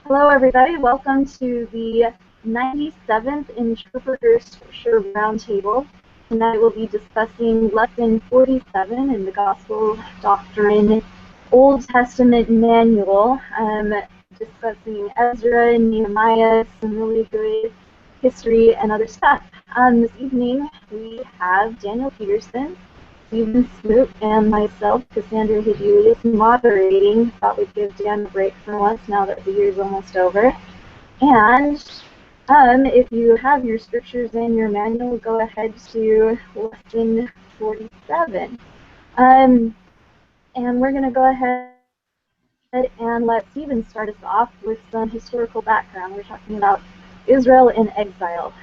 Hello, everybody. Welcome to the 97th Interpreter Scripture Roundtable. Tonight we'll be discussing Lesson 47 in the Gospel Doctrine Old Testament Manual, discussing Ezra and Nehemiah, some really good history and other stuff. This evening we have Daniel Peterson, Stephen Smoot, and myself, Cassandra Hedelius, moderating. Thought we'd give Dan a break for once now that the year's almost over. And if you have your scriptures in your manual, go ahead to lesson 47. And we're going to go ahead and let Stephen start us off with some historical background. We're talking about Israel in exile.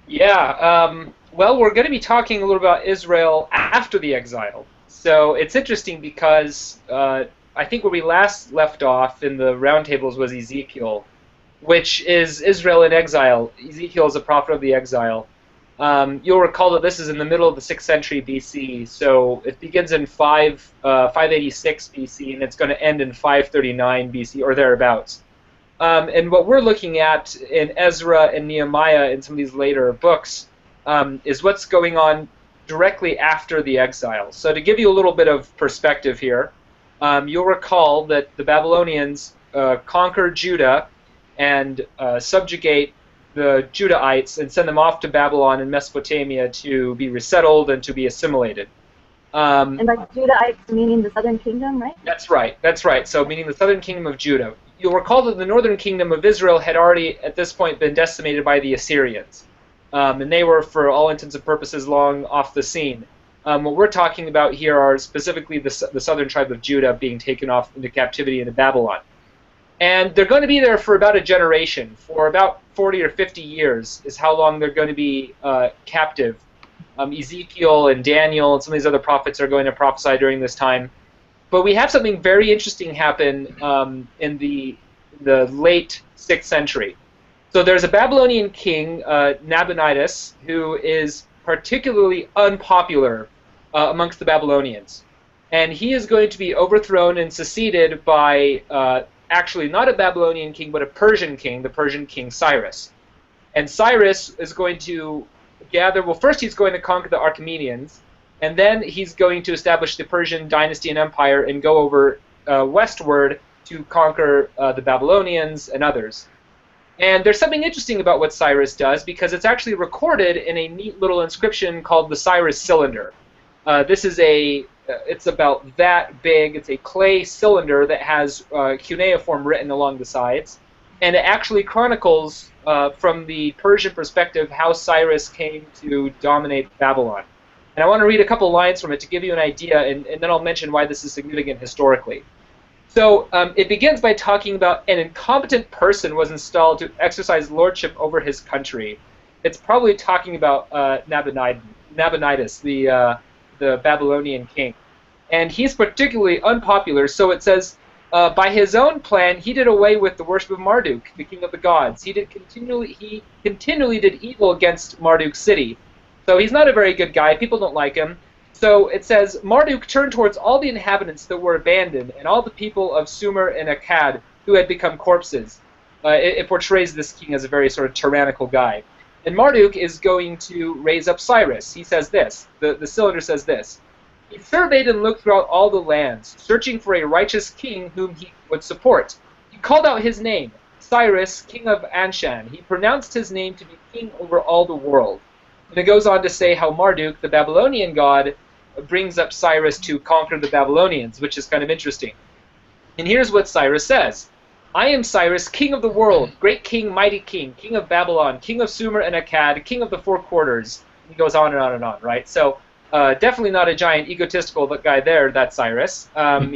Yeah, well, we're going to be talking a little about Israel after the exile. So it's interesting because I think where we last left off in the roundtables was Ezekiel, which is Israel in exile. Ezekiel is a prophet of the exile. You'll recall that this is in the middle of the 6th century BC, so it begins in 586 BC, and it's going to end in 539 BC, or thereabouts. And what we're looking at in Ezra and Nehemiah in some of these later books is what's going on directly after the exile. So to give you a little bit of perspective here, you'll recall that the Babylonians conquer Judah and subjugate the Judahites and send them off to Babylon and Mesopotamia to be resettled and to be assimilated. And by Judahites, meaning the southern kingdom, right? That's right. So meaning the southern kingdom of Judah. You'll recall that the northern kingdom of Israel had already, at this point, been decimated by the Assyrians. And they were, for all intents and purposes, long off the scene. What we're talking about here are specifically the southern tribe of Judah being taken off into captivity into Babylon. And they're going to be there for about a generation. For about 40 or 50 years is how long they're going to be captive. Ezekiel and Daniel and some of these other prophets are going to prophesy during this time. But we have something very interesting happen in the late 6th century. So there's a Babylonian king, Nabonidus, who is particularly unpopular amongst the Babylonians. And he is going to be overthrown and succeeded by actually not a Babylonian king, but a Persian king, the Persian King Cyrus. And Cyrus is going to gather, well, first he's going to conquer the Achaemenians, and then he's going to establish the Persian dynasty and empire and go over westward to conquer the Babylonians and others. And there's something interesting about what Cyrus does because it's actually recorded in a neat little inscription called the Cyrus Cylinder. This is it's about that big. It's a clay cylinder that has cuneiform written along the sides. And it actually chronicles from the Persian perspective how Cyrus came to dominate Babylon. And I want to read a couple lines from it to give you an idea, and then I'll mention why this is significant historically. So it begins by talking about an incompetent person was installed to exercise lordship over his country. It's probably talking about Nabonidus, the Babylonian king. And he's particularly unpopular, so it says, by his own plan, he did away with the worship of Marduk, the king of the gods. He continually did evil against Marduk's city. So he's not a very good guy. People don't like him. So it says, Marduk turned towards all the inhabitants that were abandoned and all the people of Sumer and Akkad who had become corpses. It portrays this king as a very sort of tyrannical guy. And Marduk is going to raise up Cyrus. He says this, the cylinder says this, he surveyed and looked throughout all the lands, searching for a righteous king whom he would support. He called out his name, Cyrus, king of Anshan. He pronounced his name to be king over all the world. And it goes on to say how Marduk, the Babylonian god, brings up Cyrus to conquer the Babylonians, which is kind of interesting. And here's what Cyrus says. I am Cyrus, king of the world, great king, mighty king, king of Babylon, king of Sumer and Akkad, king of the four quarters. He goes on and on and on, right? So definitely not a giant egotistical guy there, that's Cyrus.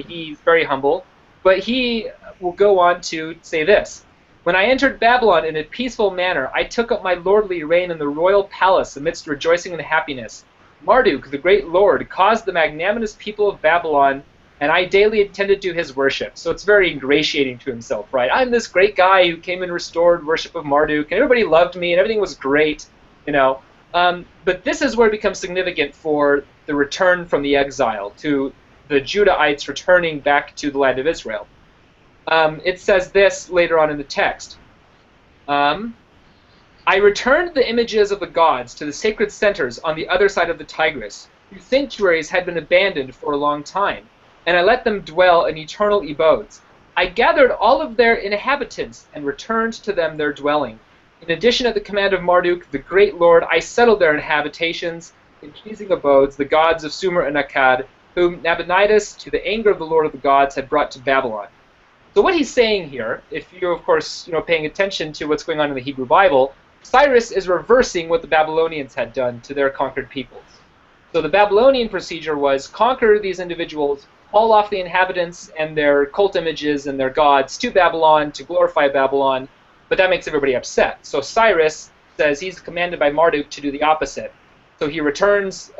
He's very humble. But he will go on to say this. When I entered Babylon in a peaceful manner, I took up my lordly reign in the royal palace amidst rejoicing and happiness. Marduk, the great lord, caused the magnanimous people of Babylon, and I daily attended to his worship. So it's very ingratiating to himself, right? I'm this great guy who came and restored worship of Marduk, and everybody loved me, and everything was great, you know. But this is where it becomes significant for the return from the exile, to the Judahites returning back to the land of Israel. It says this later on in the text. I returned the images of the gods to the sacred centers on the other side of the Tigris, whose sanctuaries had been abandoned for a long time, and I let them dwell in eternal abodes. I gathered all of their inhabitants and returned to them their dwelling. In addition, at the command of Marduk, the great lord, I settled their habitations in pleasing abodes, the gods of Sumer and Akkad, whom Nabonidus, to the anger of the Lord of the gods, had brought to Babylon. So what he's saying here, if you're, of course, paying attention to what's going on in the Hebrew Bible, Cyrus is reversing what the Babylonians had done to their conquered peoples. So the Babylonian procedure was conquer these individuals, haul off the inhabitants and their cult images and their gods to Babylon to glorify Babylon, but that makes everybody upset. So Cyrus says he's commanded by Marduk to do the opposite. So he returns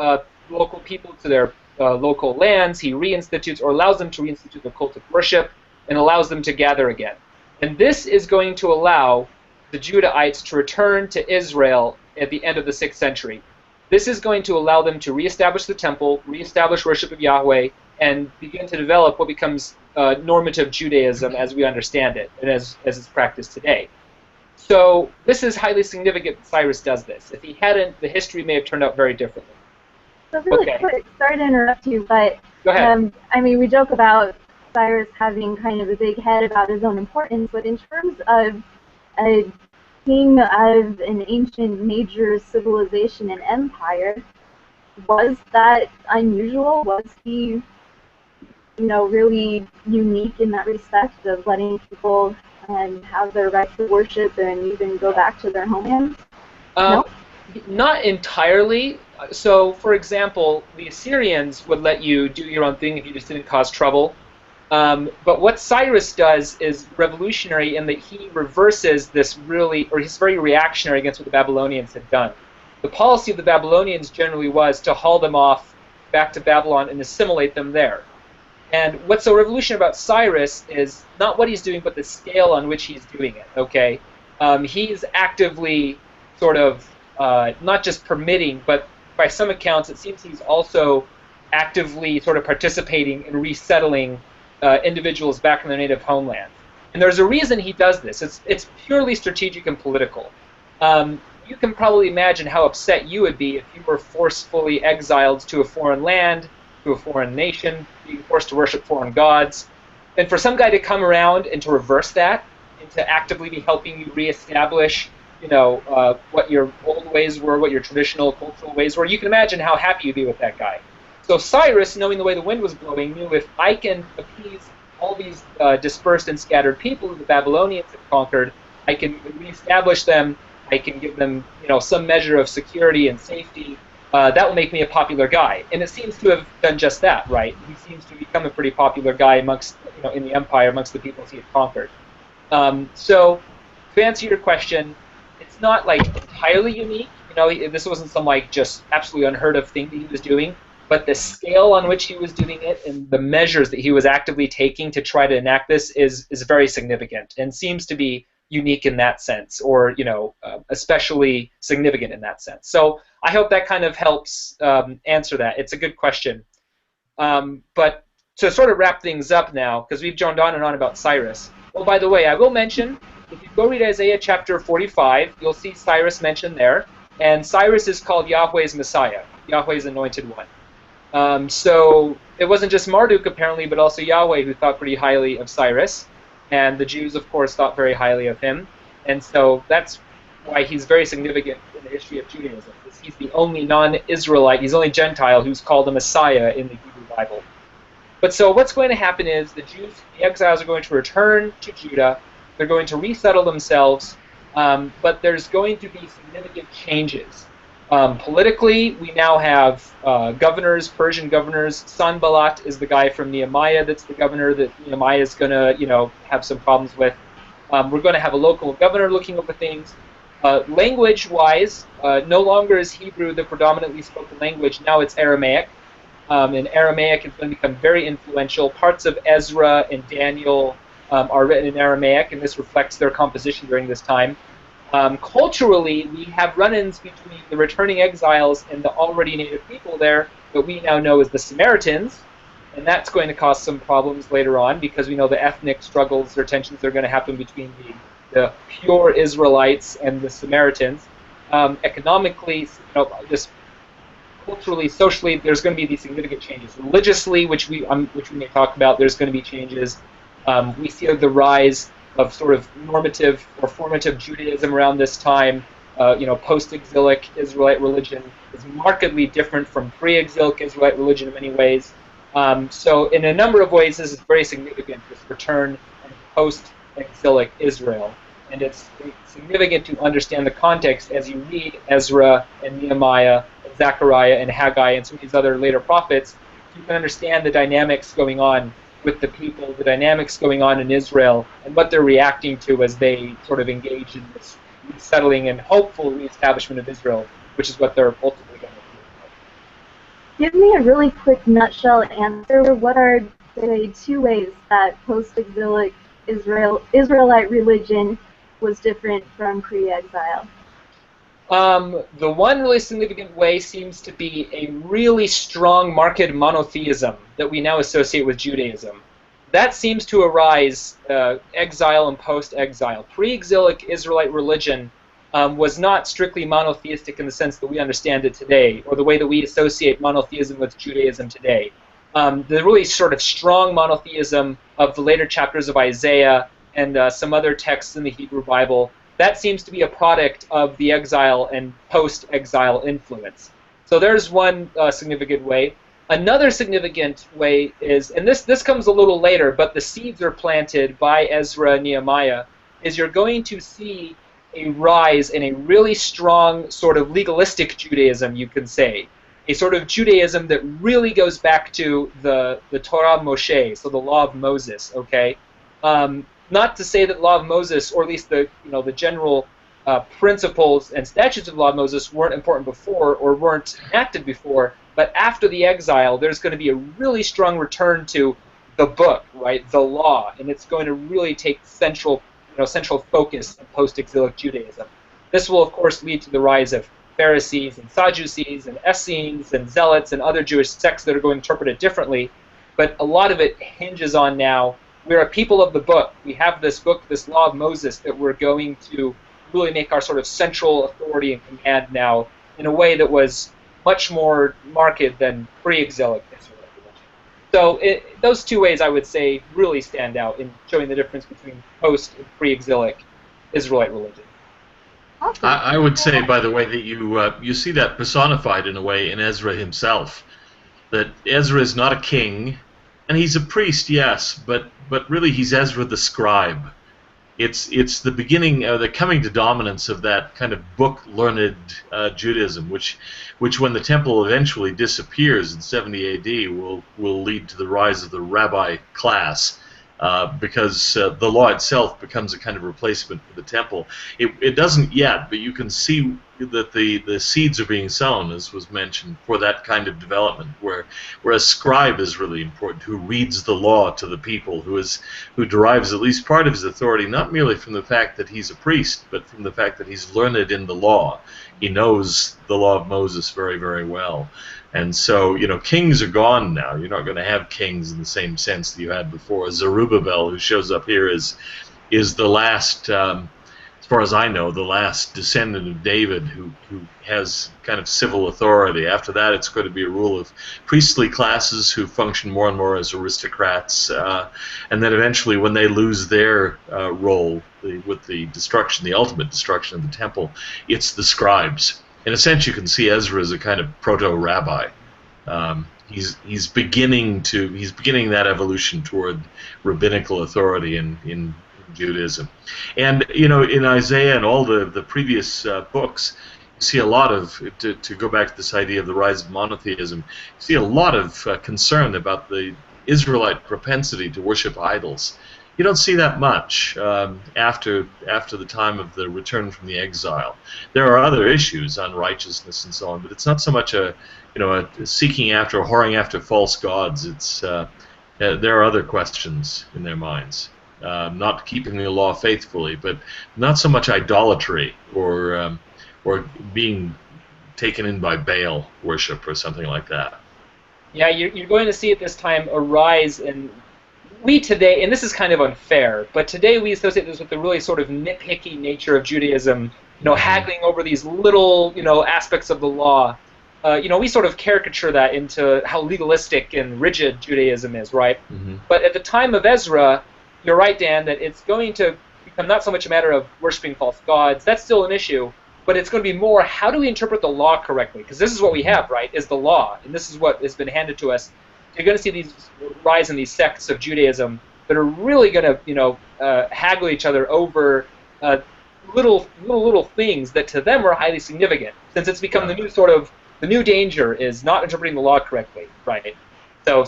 local people to their local lands, he reinstitutes or allows them to reinstitute the cultic worship, and allows them to gather again. And this is going to allow the Judahites to return to Israel at the end of the 6th century. This is going to allow them to reestablish the temple, reestablish worship of Yahweh, and begin to develop what becomes normative Judaism as we understand it, and as it's practiced today. So this is highly significant that Cyrus does this. If he hadn't, the history may have turned out very differently. So really quick, sorry to interrupt you, but go ahead. I mean, we joke about Cyrus having kind of a big head about his own importance, but in terms of a king of an ancient major civilization and empire, was that unusual? Was he, really unique in that respect of letting people have their right to worship and even go back to their homelands? No? Not entirely. So, for example, the Assyrians would let you do your own thing if you just didn't cause trouble. But what Cyrus does is revolutionary in that he reverses this he's very reactionary against what the Babylonians had done. The policy of the Babylonians generally was to haul them off back to Babylon and assimilate them there. And what's so revolutionary about Cyrus is not what he's doing, but the scale on which he's doing it, okay? He's actively sort of not just permitting, but by some accounts it seems he's also actively sort of participating in resettling individuals back in their native homeland. And there's a reason he does this. It's purely strategic and political. You can probably imagine how upset you would be if you were forcefully exiled to a foreign land, to a foreign nation, being forced to worship foreign gods. And for some guy to come around and to reverse that, and to actively be helping you reestablish, what your old ways were, what your traditional cultural ways were, you can imagine how happy you'd be with that guy. So Cyrus, knowing the way the wind was blowing, knew if I can appease all these dispersed and scattered people who the Babylonians had conquered, I can reestablish them, I can give them some measure of security and safety, that will make me a popular guy. And it seems to have done just that, right? He seems to become a pretty popular guy amongst, in the empire, amongst the peoples he had conquered. So to answer your question, it's not like entirely unique. This wasn't some just absolutely unheard of thing that he was doing. But the scale on which he was doing it and the measures that he was actively taking to try to enact this is very significant and seems to be unique in that sense, or especially significant in that sense. So I hope that kind of helps answer that. It's a good question. But to sort of wrap things up now, because we've droned on and on about Cyrus. Well, by the way, I will mention, if you go read Isaiah chapter 45, you'll see Cyrus mentioned there. And Cyrus is called Yahweh's Messiah, Yahweh's anointed one. So it wasn't just Marduk, apparently, but also Yahweh who thought pretty highly of Cyrus. And the Jews, of course, thought very highly of him. And so that's why he's very significant in the history of Judaism. He's the only non-Israelite, he's the only Gentile who's called a Messiah in the Hebrew Bible. But so what's going to happen is the exiles are going to return to Judah. They're going to resettle themselves. But there's going to be significant changes. Politically, we now have governors, Persian governors. Sanballat is the guy from Nehemiah that's the governor that Nehemiah is going to, have some problems with. We're going to have a local governor looking over things. Language-wise, no longer is Hebrew the predominantly spoken language. Now it's Aramaic. And Aramaic is going to become very influential. Parts of Ezra and Daniel are written in Aramaic, and this reflects their composition during this time. Culturally, we have run-ins between the returning exiles and the already native people there that we now know as the Samaritans. And that's going to cause some problems later on because we know the ethnic struggles or tensions that are going to happen between the pure Israelites and the Samaritans. Economically, just culturally, socially, there's going to be these significant changes. Religiously, which we may talk about, there's going to be changes. We see the rise of sort of normative or formative Judaism around this time. Post-exilic Israelite religion is markedly different from pre-exilic Israelite religion in many ways. So in a number of ways, this is very significant, this return of post-exilic Israel. And it's significant to understand the context as you read Ezra and Nehemiah, and Zechariah and Haggai, and some of these other later prophets. You can understand the dynamics going on with the people, the dynamics going on in Israel, and what they're reacting to as they sort of engage in this resettling and hopeful reestablishment of Israel, which is what they're ultimately going to do. Give me a really quick nutshell answer. What are, say, two ways that post-exilic Israelite religion was different from pre-exile? The one really significant way seems to be a really strong marked monotheism that we now associate with Judaism. That seems to arise exile and post-exile. Pre-exilic Israelite religion was not strictly monotheistic in the sense that we understand it today, or the way that we associate monotheism with Judaism today. The really sort of strong monotheism of the later chapters of Isaiah and some other texts in the Hebrew Bible, that seems to be a product of the exile and post-exile influence. So there's one significant way. Another significant way is, and this comes a little later, but the seeds are planted by Ezra and Nehemiah, is you're going to see a rise in a really strong sort of legalistic Judaism, you can say. A sort of Judaism that really goes back to the Torah Moshe, so the law of Moses, okay? Not to say that the law of Moses, or at least the general principles and statutes of the law of Moses weren't important before or weren't enacted before, but after the exile, there's going to be a really strong return to the book, right, the law, and it's going to really take central focus in post-exilic Judaism. This will, of course, lead to the rise of Pharisees and Sadducees and Essenes and Zealots and other Jewish sects that are going to interpret it differently, but a lot of it hinges on now, we're a people of the book. We have this book, this law of Moses, that we're going to really make our sort of central authority and command now in a way that was much more marked than pre-exilic Israelite religion. So those two ways, I would say, really stand out in showing the difference between post and pre-exilic Israelite religion. Awesome. I would say, by the way, that you see that personified in a way in Ezra himself. That Ezra is not a king, and he's a priest, yes, but really he's Ezra the scribe. It's the beginning, the coming to dominance of that kind of book-learned Judaism, which when the temple eventually disappears in 70 A.D. will lead to the rise of the rabbi class, because the law itself becomes a kind of replacement for the temple. It doesn't yet, but you can see that the seeds are being sown, as was mentioned, for that kind of development, where a scribe is really important, who reads the law to the people, who derives at least part of his authority not merely from the fact that he's a priest, but from the fact that he's learned in the law. He knows the law of Moses very, very well. And so, kings are gone now. You're not going to have kings in the same sense that you had before. Zerubbabel, who shows up here, is the last, as far as I know, the last descendant of David who has kind of civil authority. After that, it's going to be a rule of priestly classes who function more and more as aristocrats. And then eventually, when they lose their role with the ultimate destruction of the temple, it's the scribes. In a sense, you can see Ezra as a kind of proto-rabbi. He's beginning that evolution toward rabbinical authority in Judaism. And in Isaiah and all the previous books, you see a lot of, to go back to this idea of the rise of monotheism, you see a lot of concern about the Israelite propensity to worship idols. You don't see that much after the time of the return from the exile. There are other issues, unrighteousness and so on, but it's not so much a seeking after or whoring after false gods. It's there are other questions in their minds, not keeping the law faithfully, but not so much idolatry or being taken in by Baal worship or something like that. Yeah, you're going to see at this time a rise in, we today, and this is kind of unfair, but today we associate this with the really sort of nitpicky nature of Judaism, haggling over these little, aspects of the law. We sort of caricature that into how legalistic and rigid Judaism is, right? Mm-hmm. But at the time of Ezra, you're right, Dan, that it's going to become not so much a matter of worshiping false gods. That's still an issue. But it's going to be more, how do we interpret the law correctly? Because this is what we have, right, is the law. And this is what has been handed to us. You're going to see these rise in these sects of Judaism that are really going to, haggle each other over little things that to them are highly significant. Since it's become the new danger is not interpreting the law correctly, right? So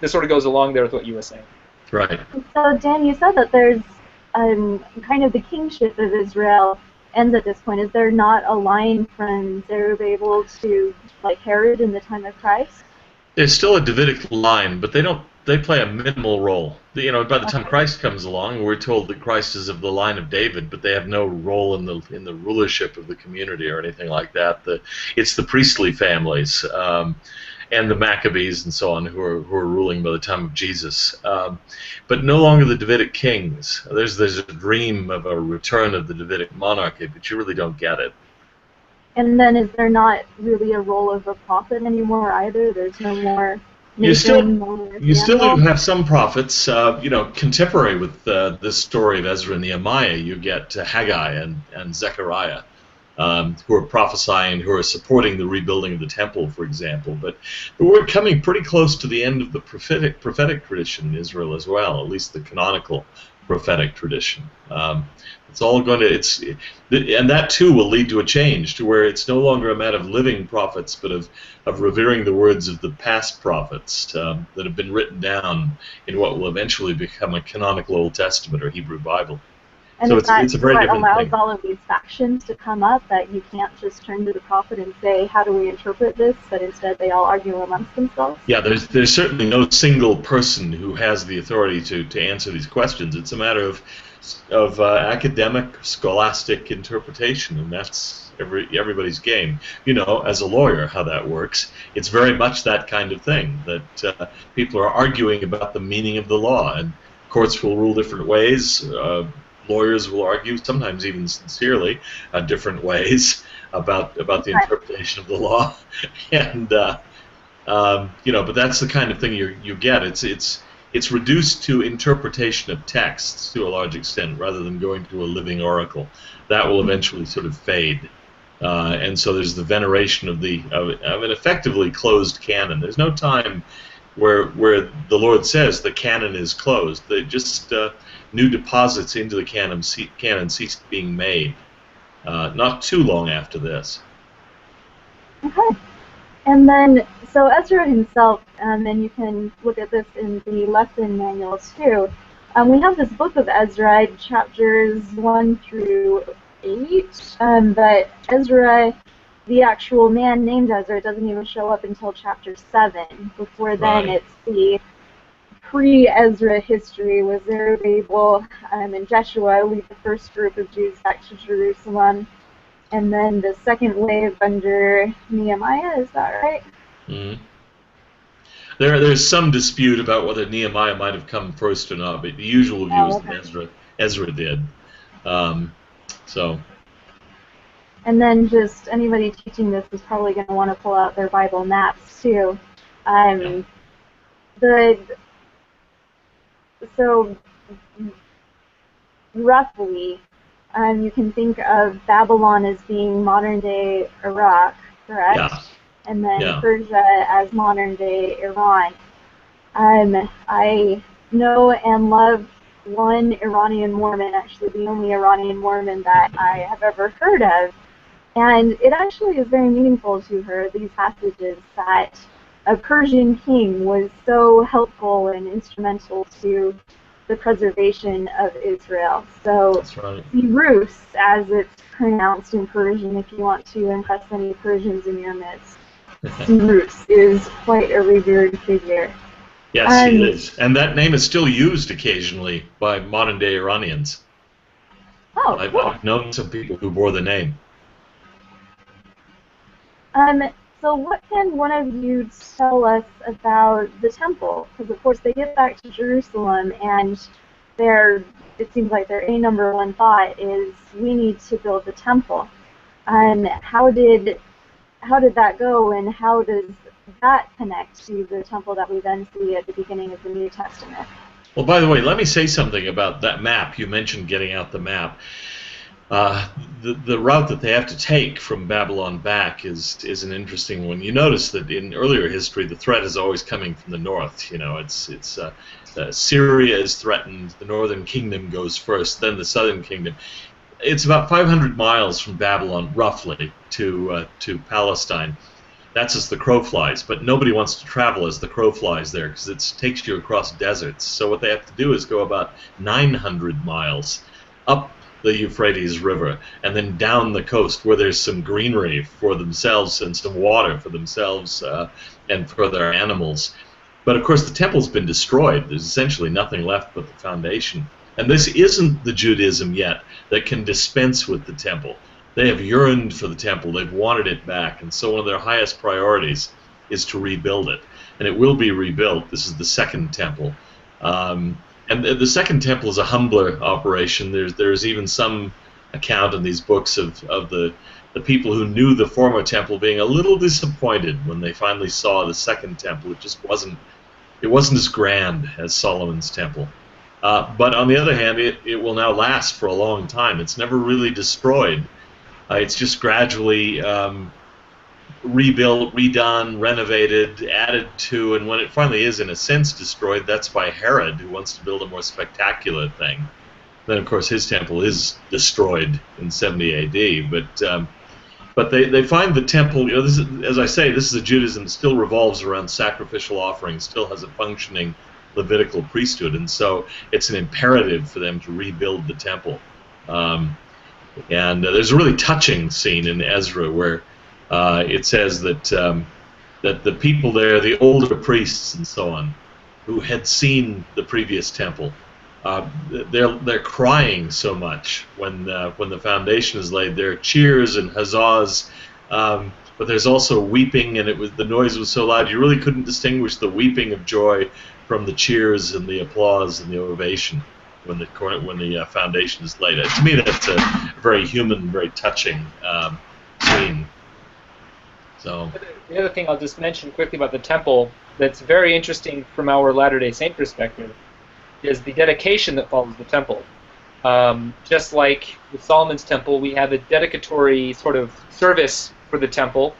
this sort of goes along there with what you were saying. Right. So, Dan, you said that there's kind of the kingship of Israel ends at this point. Is there not a line from Zerubbabel to like Herod in the time of Christ? There's still a Davidic line, but they play a minimal role. By the time Christ comes along, we're told that Christ is of the line of David, but they have no role in the rulership of the community or anything like that. It's the priestly families and the Maccabees and so on who are ruling by the time of Jesus, but no longer the Davidic kings. There's a dream of a return of the Davidic monarchy, but you really don't get it. And then is there not really a role of a prophet anymore either? There's no more. You still do have some prophets, contemporary with this story of Ezra and Nehemiah. You get Haggai and Zechariah, who are prophesying, who are supporting the rebuilding of the temple, for example. But we're coming pretty close to the end of the prophetic tradition in Israel as well, at least the canonical prophetic tradition. It's all going to, and that too will lead to a change, to where it's no longer a matter of living prophets, but of revering the words of the past prophets that have been written down in what will eventually become a canonical Old Testament or Hebrew Bible. And so it's a very different allows thing. all of these factions to come up, that you can't just turn to the prophet and say, how do we interpret this, but instead they all argue amongst themselves? Yeah, there's certainly no single person who has the authority to answer these questions. It's a matter of academic, scholastic interpretation, and that's everybody's game. As a lawyer, how that works. It's very much that kind of thing, that people are arguing about the meaning of the law, and courts will rule different ways. Lawyers will argue, sometimes even sincerely, different ways about the interpretation of the law, and but that's the kind of thing you get. It's reduced to interpretation of texts to a large extent, rather than going to a living oracle. That will eventually sort of fade, and so there's the veneration of an effectively closed canon. There's no time where the Lord says the canon is closed. They just new deposits into the canon ceased being made. Not too long after this. Okay. And then, so Ezra himself, and you can look at this in the lesson manuals too, we have this book of Ezra, chapters 1 through 8, but Ezra, the actual man named Ezra, doesn't even show up until chapter 7. Before then, It's the pre-Ezra history with Zerubbabel and Jeshua lead the first group of Jews back to Jerusalem. And then the second wave under Nehemiah, is that right? Mm-hmm. There's some dispute about whether Nehemiah might have come first or not, but the usual view is that Ezra did. And then just anybody teaching this is probably going to want to pull out their Bible maps too. So roughly, you can think of Babylon as being modern-day Iraq, correct? Yeah. And then Persia as modern-day Iran. I know and love one Iranian Mormon, actually the only Iranian Mormon that I have ever heard of, and it actually is very meaningful to her, these passages, that a Persian king was so helpful and instrumental to the preservation of Israel. So, Cyrus, as it's pronounced in Persian, if you want to impress any Persians in your midst, Cyrus is quite a revered figure. Yes, he is. And that name is still used occasionally by modern-day Iranians. Oh, I've known some people who bore the name. So what can one of you tell us about the temple? Because of course they get back to Jerusalem, and it seems like their number one thought is, we need to build the temple. And how did that go, and how does that connect to the temple that we then see at the beginning of the New Testament? Well, by the way, let me say something about that map. You mentioned getting out the map. The route that they have to take from Babylon back is an interesting one. You notice that in earlier history, the threat is always coming from the north. You know, it's Syria is threatened. The northern kingdom goes first, then the southern kingdom. It's about 500 miles from Babylon, roughly, to Palestine. That's as the crow flies, but nobody wants to travel as the crow flies there because it takes you across deserts. So what they have to do is go about 900 miles up the Euphrates River and then down the coast where there's some greenery for themselves and some water for themselves and for their animals. But of course the temple's been destroyed. There's essentially nothing left but the foundation. And this isn't the Judaism yet that can dispense with the temple. They have yearned for the temple. They've wanted it back. And so one of their highest priorities is to rebuild it. And it will be rebuilt. This is the second temple. And the second temple is a humbler operation. There's even some account in these books of the people who knew the former temple being a little disappointed when they finally saw the second temple. It just wasn't as grand as Solomon's temple. But on the other hand, it will now last for a long time. It's never really destroyed. It's just gradually rebuilt, redone, renovated, added to, and when it finally is in a sense destroyed, that's by Herod, who wants to build a more spectacular thing. Then of course his temple is destroyed in 70 AD, but they find the temple, you know, this is, as I say, this is a Judaism that still revolves around sacrificial offerings, still has a functioning Levitical priesthood, and so it's an imperative for them to rebuild the temple. And there's a really touching scene in Ezra where it says that the people there, the older priests and so on, who had seen the previous temple, they're crying so much when the foundation is laid. There are cheers and huzzahs, but there's also weeping, and the noise was so loud you really couldn't distinguish the weeping of joy from the cheers and the applause and the ovation when the foundation is laid. To me, that's a very human, very touching scene. So the other thing I'll just mention quickly about the temple that's very interesting from our Latter-day Saint perspective is the dedication that follows the temple. Just like with Solomon's temple, we have a dedicatory sort of service for the temple,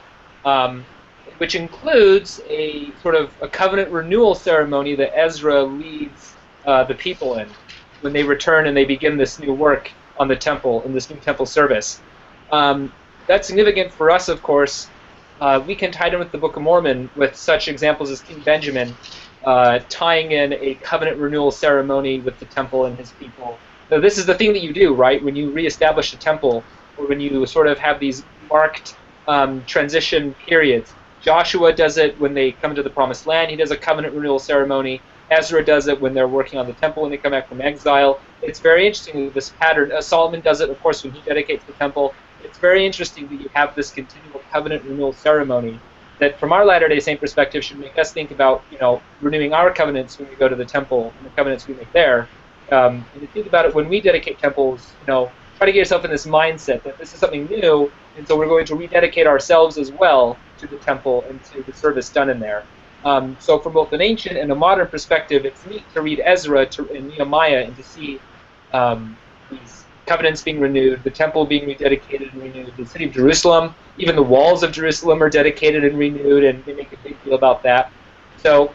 which includes a sort of a covenant renewal ceremony that Ezra leads the people in when they return and they begin this new work on the temple, in this new temple service. That's significant for us, of course. We can tie it in with the Book of Mormon with such examples as King Benjamin tying in a covenant renewal ceremony with the temple and his people. So this is the thing that you do, right? When you reestablish a temple, or when you sort of have these marked transition periods. Joshua does it when they come into the Promised Land. He does a covenant renewal ceremony. Ezra does it when they're working on the temple when they come back from exile. It's very interesting, this pattern. Solomon does it, of course, when he dedicates the temple. It's very interesting that you have this continual covenant renewal ceremony that, from our Latter-day Saint perspective, should make us think about, renewing our covenants when we go to the temple and the covenants we make there. And to think about it, when we dedicate temples, try to get yourself in this mindset that this is something new, and so we're going to rededicate ourselves as well to the temple and to the service done in there. So from both an ancient and a modern perspective, it's neat to read Ezra and Nehemiah and to see these covenants being renewed, the temple being rededicated and renewed, the city of Jerusalem, even the walls of Jerusalem are dedicated and renewed, and they make a big deal about that. So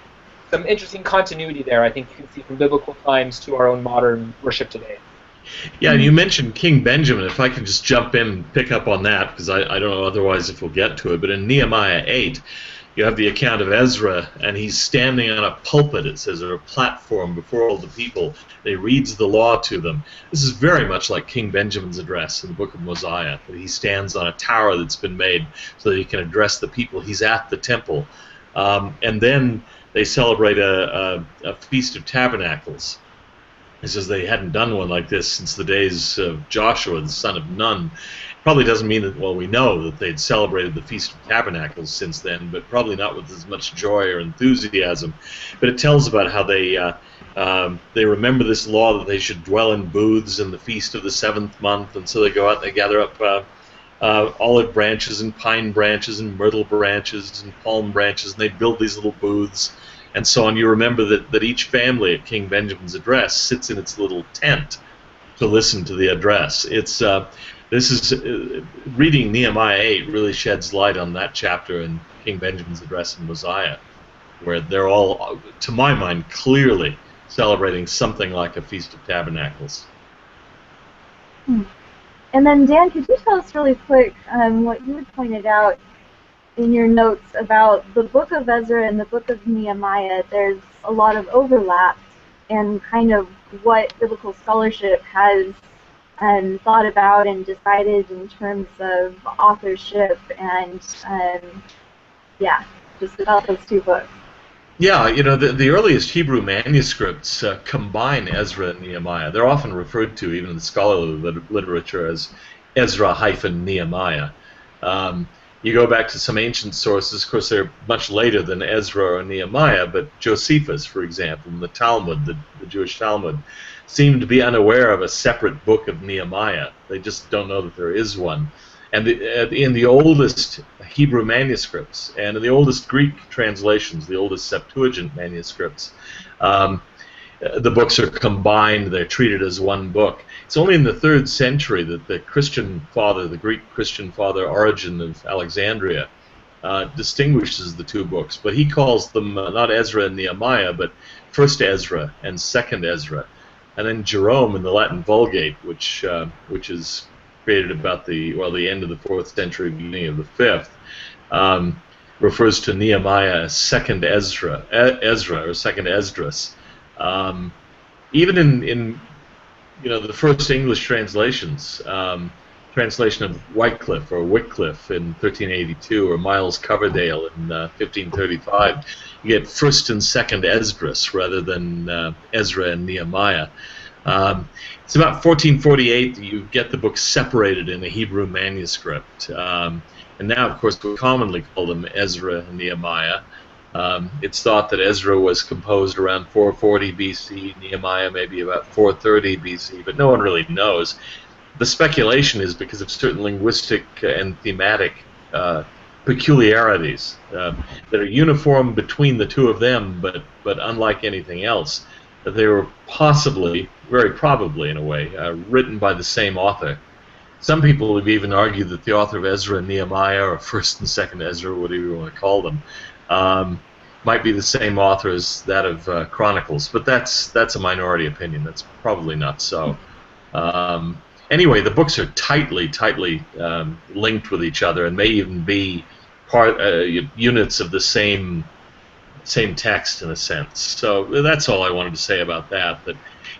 some interesting continuity there, I think you can see from biblical times to our own modern worship today. Yeah, and you mentioned King Benjamin. If I can just jump in and pick up on that, because I don't know otherwise if we'll get to it, but in Nehemiah 8, you have the account of Ezra, and he's standing on a pulpit, it says, or a platform before all the people. And he reads the law to them. This is very much like King Benjamin's address in the book of Mosiah, that he stands on a tower that's been made so that he can address the people. He's at the temple. And then they celebrate a Feast of Tabernacles. He says they hadn't done one like this since the days of Joshua, the son of Nun. Probably doesn't mean that, well, we know that they'd celebrated the Feast of Tabernacles since then, but probably not with as much joy or enthusiasm. But it tells about how they remember this law that they should dwell in booths in the feast of the 7th month, and so they go out and they gather up olive branches and pine branches and myrtle branches and palm branches, and they build these little booths and so on. You remember that each family at King Benjamin's address sits in its little tent to listen to the address. Reading Nehemiah 8 really sheds light on that chapter in King Benjamin's address in Mosiah, where they're all, to my mind, clearly celebrating something like a Feast of Tabernacles. And then, Dan, could you tell us really quick what you had pointed out in your notes about the book of Ezra and the book of Nehemiah? There's a lot of overlap and kind of what biblical scholarship has thought about and decided in terms of authorship and, just about those two books. Yeah, the earliest Hebrew manuscripts combine Ezra and Nehemiah. They're often referred to, even in the scholarly literature, as Ezra-Nehemiah. You go back to some ancient sources, of course they're much later than Ezra or Nehemiah, but Josephus, for example, in the Talmud, the Jewish Talmud, seem to be unaware of a separate book of Nehemiah. They just don't know that there is one. And in the oldest Hebrew manuscripts and in the oldest Greek translations, the oldest Septuagint manuscripts, the books are combined. They're treated as one book. It's only in the 3rd century that the Greek Christian father Origen of Alexandria, distinguishes the two books. But he calls them not Ezra and Nehemiah, but 1st Ezra and 2nd Ezra. And then Jerome in the Latin Vulgate, which is created about the end of the 4th century, beginning of the 5th, refers to Nehemiah as 2nd Ezra or 2nd Esdras. Even in the first English translations, translation of Wycliffe or Wycliffe in 1382 or Miles Coverdale in 1535, you get 1st and 2nd Esdras rather than Ezra and Nehemiah. It's about 1448 that you get the book separated in a Hebrew manuscript. And now, of course, we commonly call them Ezra and Nehemiah. It's thought that Ezra was composed around 440 BC, Nehemiah maybe about 430 BC, but no one really knows. The speculation is because of certain linguistic and thematic peculiarities that are uniform between the two of them, but unlike anything else. That they were possibly, very probably in a way, written by the same author. Some people have even argued that the author of Ezra and Nehemiah, or 1st and 2nd Ezra, whatever you want to call them, might be the same author as that of Chronicles, but that's a minority opinion. That's probably not so. Anyway, the books are tightly linked with each other, and may even be units of the same text in a sense. So that's all I wanted to say about that.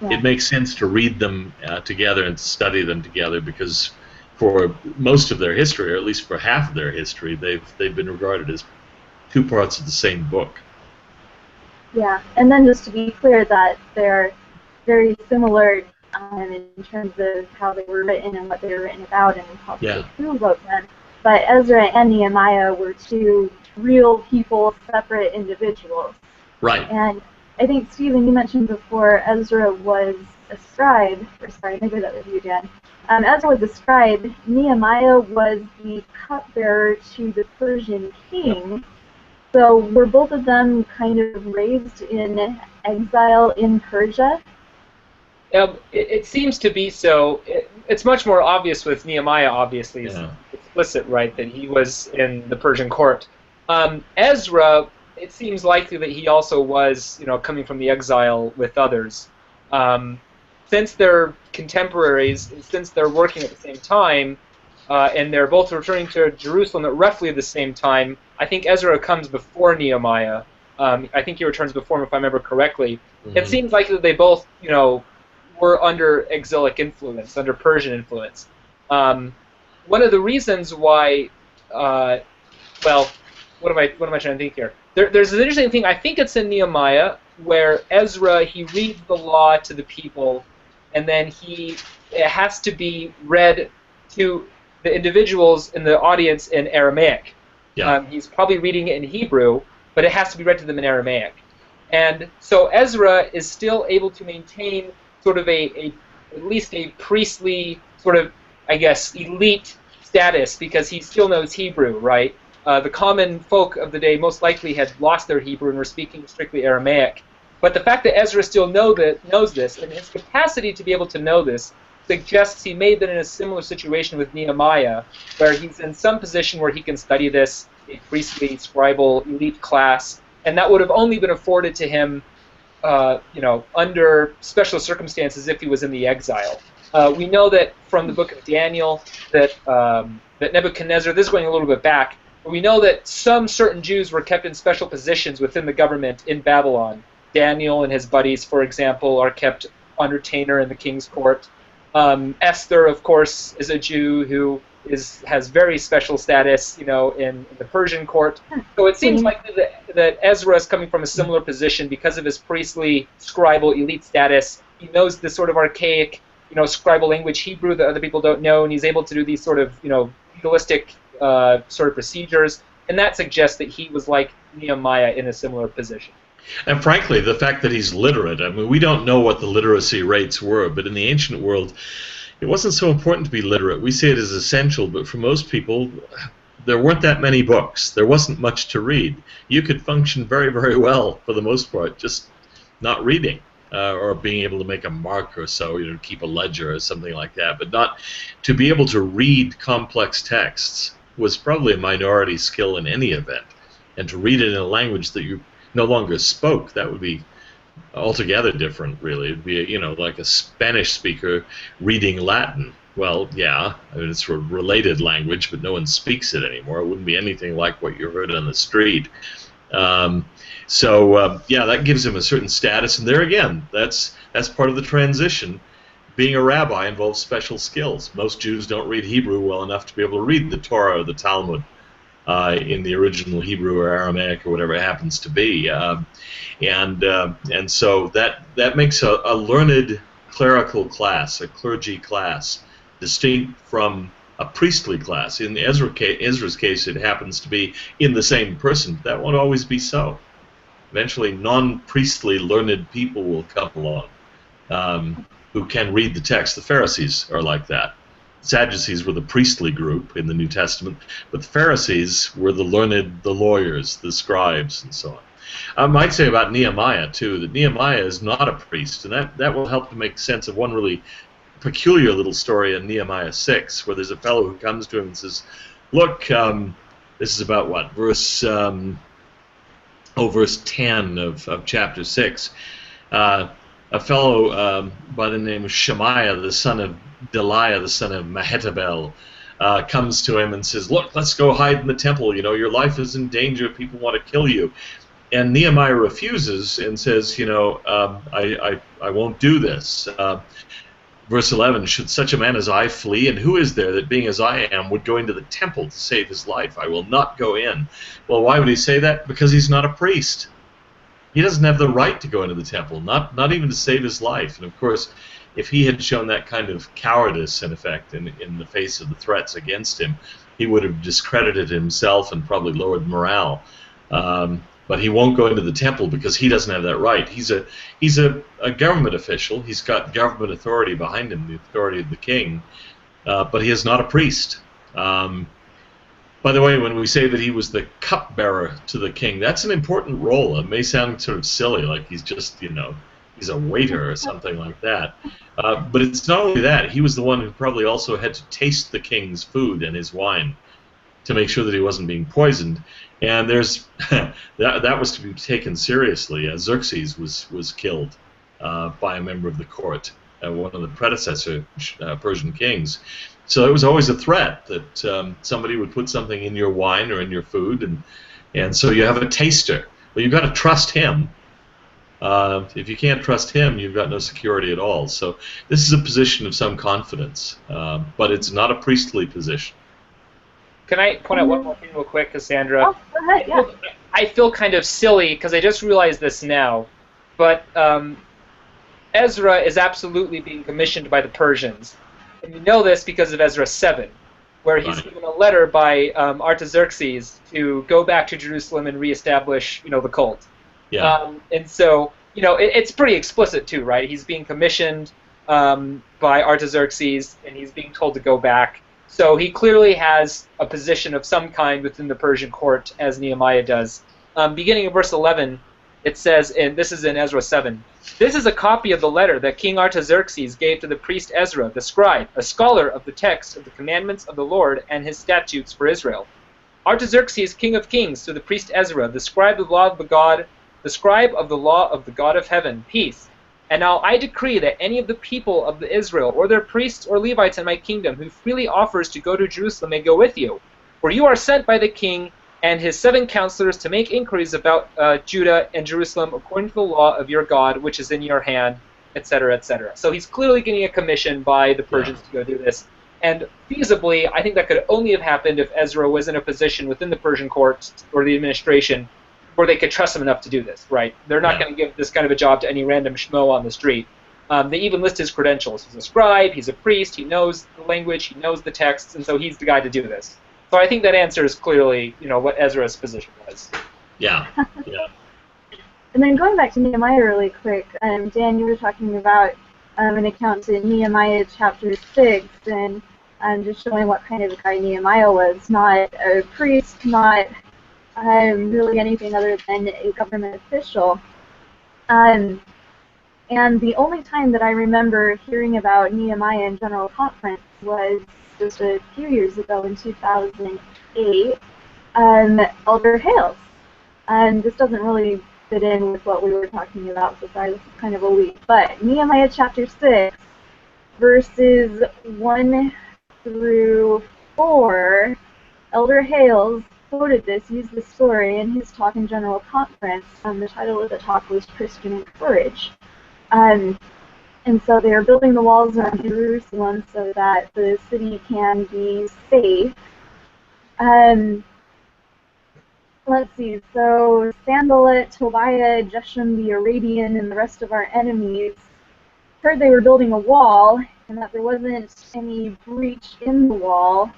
It makes sense to read them together and to study them together, because for most of their history, or at least for half of their history, they've been regarded as two parts of the same book. Yeah, and then just to be clear that they're very similar in terms of how they were written and what they were written about and possibly who wrote them. But Ezra and Nehemiah were two real people, separate individuals. Right. And I think, Stephen, you mentioned before Ezra was a scribe, or sorry, maybe that was you, Dan. Ezra was a scribe. Nehemiah was the cupbearer to the Persian king. So were both of them kind of raised in exile in Persia? It seems to be so. It's much more obvious with Nehemiah, obviously. It's explicit, right, that he was in the Persian court. Ezra, it seems likely that he also was, coming from the exile with others. Since they're contemporaries, since they're working at the same time, and they're both returning to Jerusalem at roughly the same time, I think Ezra comes before Nehemiah. I think he returns before him, if I remember correctly. Mm-hmm. It seems likely that they both, were under exilic influence, under Persian influence. One of the reasons why, what am I trying to think here? There's an interesting thing. I think it's in Nehemiah where Ezra, he reads the law to the people, and then it has to be read to the individuals in the audience in Aramaic. Yeah. He's probably reading it in Hebrew, but it has to be read to them in Aramaic. And so Ezra is still able to maintain sort of at least a priestly sort of, I guess, elite status because he still knows Hebrew, right? The common folk of the day most likely had lost their Hebrew and were speaking strictly Aramaic. But the fact that Ezra still knows this, and his capacity to be able to know this, suggests he may have been in a similar situation with Nehemiah, where he's in some position where he can study this, a priestly, scribal, elite class, and that would have only been afforded to him, under special circumstances if he was in the exile. We know that from the book of Daniel that Nebuchadnezzar, this is going a little bit back, but we know that some certain Jews were kept in special positions within the government in Babylon. Daniel and his buddies, for example, are kept under retainer in the king's court. Esther, of course, is a Jew who has very special status, in the Persian court. So it seems likely that Ezra is coming from a similar position because of his priestly, scribal, elite status. He knows this sort of archaic, scribal language, Hebrew, that other people don't know, and he's able to do these sort of, legalistic sort of procedures. And that suggests that he was like Nehemiah in a similar position. And frankly, the fact that he's literate, I mean, we don't know what the literacy rates were, but in the ancient world, it wasn't so important to be literate. We see it as essential, but for most people, there weren't that many books. There wasn't much to read. You could function very, very well, for the most part, just not reading or being able to make a mark or so, keep a ledger or something like that. But not to be able to read complex texts was probably a minority skill in any event. And to read it in a language that you no longer spoke, that would be altogether different, really. It'd be, like a Spanish speaker reading Latin. Well, yeah, I mean, it's a related language, but no one speaks it anymore. It wouldn't be anything like what you heard on the street. Yeah, that gives him a certain status, and there again, that's part of the transition. Being a rabbi involves special skills. Most Jews don't read Hebrew well enough to be able to read the Torah or the Talmud in the original Hebrew or Aramaic or whatever it happens to be, and so that makes a learned clerical class, a clergy class, distinct from a priestly class. In Ezra's case, it happens to be in the same person. That won't always be so. Eventually, non-priestly learned people will come along who can read the text. The Pharisees are like that. Sadducees were the priestly group in the New Testament, but the Pharisees were the learned, the lawyers, the scribes, and so on. I might say about Nehemiah, too, that Nehemiah is not a priest, and that will help to make sense of one really peculiar little story in Nehemiah 6, where there's a fellow who comes to him and says, look, this is about what, verse 10 of chapter 6. A fellow by the name of Shemaiah, the son of Deliah, the son of Mehetabel, comes to him and says, look, let's go hide in the temple. Your life is in danger. People want to kill you. And Nehemiah refuses and says, I won't do this. Verse 11, should such a man as I flee? And who is there that, being as I am, would go into the temple to save his life? I will not go in. Well, why would he say that? Because he's not a priest. He doesn't have the right to go into the temple, not even to save his life. And of course, if he had shown that kind of cowardice, in effect, in the face of the threats against him, he would have discredited himself and probably lowered morale. But he won't go into the temple because he doesn't have that right. He's a government official. He's got government authority behind him, the authority of the king, but he is not a priest. By the way, when we say that he was the cupbearer to the king, that's an important role. It may sound sort of silly, like he's just, he's a waiter or something like that. But it's not only that. He was the one who probably also had to taste the king's food and his wine to make sure that he wasn't being poisoned. And there's that was to be taken seriously. Xerxes was killed by a member of the court, one of the predecessor Persian kings. So it was always a threat that somebody would put something in your wine or in your food, and so you have a taster. Well, you've got to trust him. If you can't trust him, you've got no security at all. So this is a position of some confidence, but it's not a priestly position. Can I point out one more thing real quick, Cassandra? Oh, go ahead, yeah. I feel kind of silly because I just realized this now, but Ezra is absolutely being commissioned by the Persians. And you know this because of Ezra 7. where he's given a letter by Artaxerxes to go back to Jerusalem and reestablish, the cult. Yeah. And so, it's pretty explicit too, right? He's being commissioned by Artaxerxes, and he's being told to go back. So he clearly has a position of some kind within the Persian court, as Nehemiah does. Beginning in verse 11, it says, and this is in Ezra 7, "This is a copy of the letter that King Artaxerxes gave to the priest Ezra, the scribe, a scholar of the text of the commandments of the Lord and his statutes for Israel. Artaxerxes, king of kings, to the priest Ezra, the scribe of the law of the God, the scribe of the law of the God of heaven, peace. And now I decree that any of the people of Israel, or their priests or Levites in my kingdom, who freely offers to go to Jerusalem may go with you. For you are sent by the king and his 7 counselors to make inquiries about Judah and Jerusalem according to the law of your God, which is in your hand," etc., etc. So he's clearly getting a commission by the Persians to go do this. And feasibly, I think that could only have happened if Ezra was in a position within the Persian court or the administration where they could trust him enough to do this, right? They're not going to give this kind of a job to any random schmo on the street. They even list his credentials. He's a scribe, he's a priest, he knows the language, he knows the texts, and so he's the guy to do this. So I think that answers clearly, what Ezra's position was. Yeah, yeah. And then going back to Nehemiah really quick, Dan, you were talking about an account in Nehemiah chapter 6, and just showing what kind of a guy Nehemiah was. Not a priest, not really anything other than a government official. And the only time that I remember hearing about Nehemiah in General Conference was just a few years ago in 2008, Elder Hales. And this doesn't really fit in with what we were talking about, so sorry, this is kind of a leap. But Nehemiah chapter 6, verses 1 through 4, Elder Hales quoted this, used this story in his talk in General Conference. The title of the talk was Christian Courage. And so they are building the walls around Jerusalem so that the city can be safe. Let's see, so Sanballat, Tobiah, Geshem the Arabian, and the rest of our enemies heard they were building a wall and that there wasn't any breach in the wall.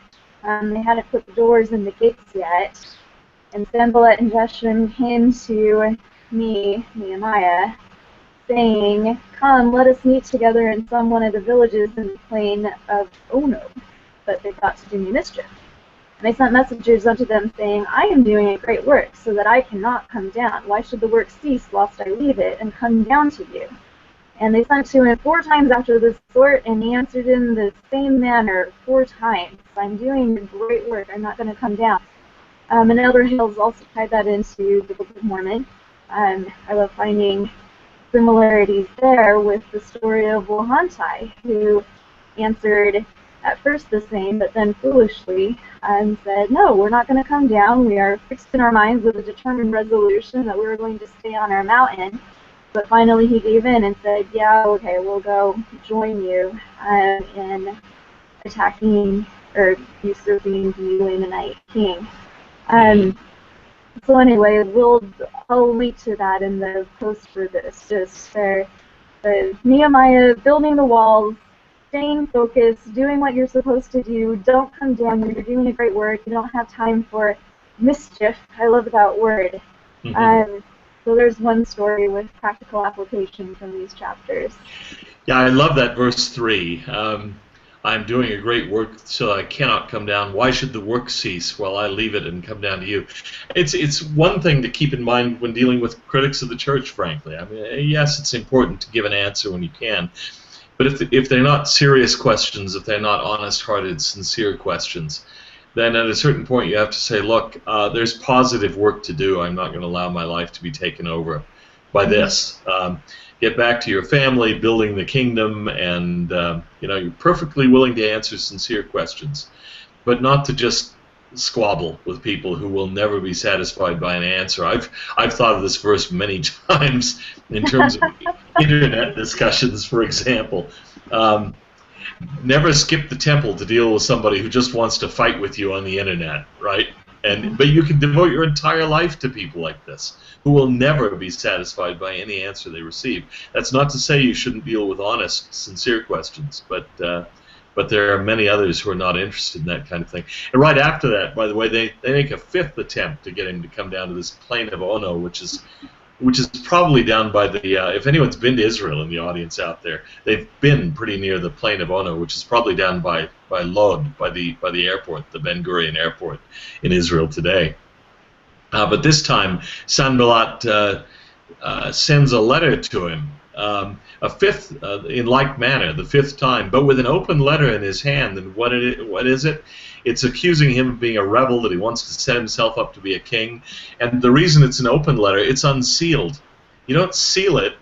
They hadn't put the doors and the gates yet. And Sanballat and Geshem came to me, Nehemiah, saying, "Come, let us meet together in some one of the villages in the plain of Ono." But they thought to do me mischief. And I sent messengers unto them, saying, "I am doing a great work, so that I cannot come down. Why should the work cease whilst I leave it, and come down to you?" And they sent to him 4 times after this sort, and he answered in the same manner 4 times. "I'm doing a great work, I'm not going to come down." And Elder Hales also tied that into the Book of Mormon. I love finding similarities there with the story of Wohantai, who answered at first the same, but then foolishly said, "No, we're not going to come down. We are fixed in our minds with a determined resolution that we were going to stay on our mountain." But finally he gave in and said, "Yeah, okay, we'll go join you in attacking or usurping the Lamanite king." So anyway, I'll link to that in the post for this, just for Nehemiah building the walls, staying focused, doing what you're supposed to do. Don't come down. You're doing a great work. You don't have time for mischief. I love that word. So there's one story with practical application from these chapters. Yeah, I love that verse 3. I'm doing a great work, so I cannot come down. Why should the work cease while I leave it and come down to you? It's one thing to keep in mind when dealing with critics of the church, frankly. I mean, yes, it's important to give an answer when you can. But if they're not serious questions, if they're not honest-hearted, sincere questions, then at a certain point you have to say, look, there's positive work to do. I'm not going to allow my life to be taken over by this. Get back to your family, building the kingdom, and you're perfectly willing to answer sincere questions, but not to just squabble with people who will never be satisfied by an answer. I've thought of this verse many times in terms of internet discussions, for example. Never skip the temple to deal with somebody who just wants to fight with you on the internet, right? But you can devote your entire life to people like this, who will never be satisfied by any answer they receive. That's not to say you shouldn't deal with honest, sincere questions, but but there are many others who are not interested in that kind of thing. And right after that, by the way, they make a fifth attempt to get him to come down to this plain of Ono, which is probably down by the, if anyone's been to Israel in the audience out there, they've been pretty near the plain of Ono, which is probably down by Lod, by the airport, the Ben Gurion airport in Israel today. But this time, Sanballat sends a letter to him, a fifth, in like manner, the fifth time, but with an open letter in his hand. And what is it? It's accusing him of being a rebel, that he wants to set himself up to be a king. And the reason it's an open letter, it's unsealed. You don't seal it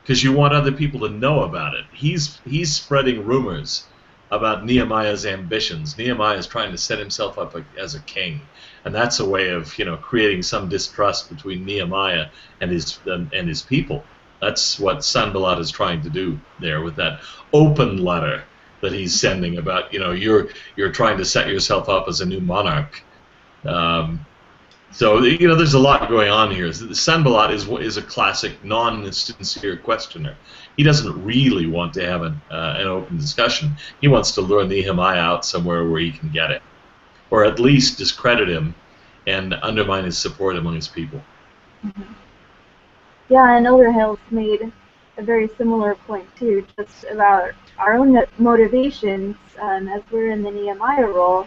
because you want other people to know about it. He's spreading rumors about Nehemiah's ambitions. Nehemiah is trying to set himself up as a king, and that's a way of creating some distrust between Nehemiah and his people. That's what Sanballat is trying to do there with that open letter that he's sending about you're trying to set yourself up as a new monarch. So there's a lot going on here. Sanballat is a classic non-sincere questioner. He doesn't really want to have an open discussion. He wants to lure Nehemiah out somewhere where he can get it, or at least discredit him and undermine his support among his people. Mm-hmm. Yeah, and Elder Hales made a very similar point too, just about our own motivations. As we're in the Nehemiah role,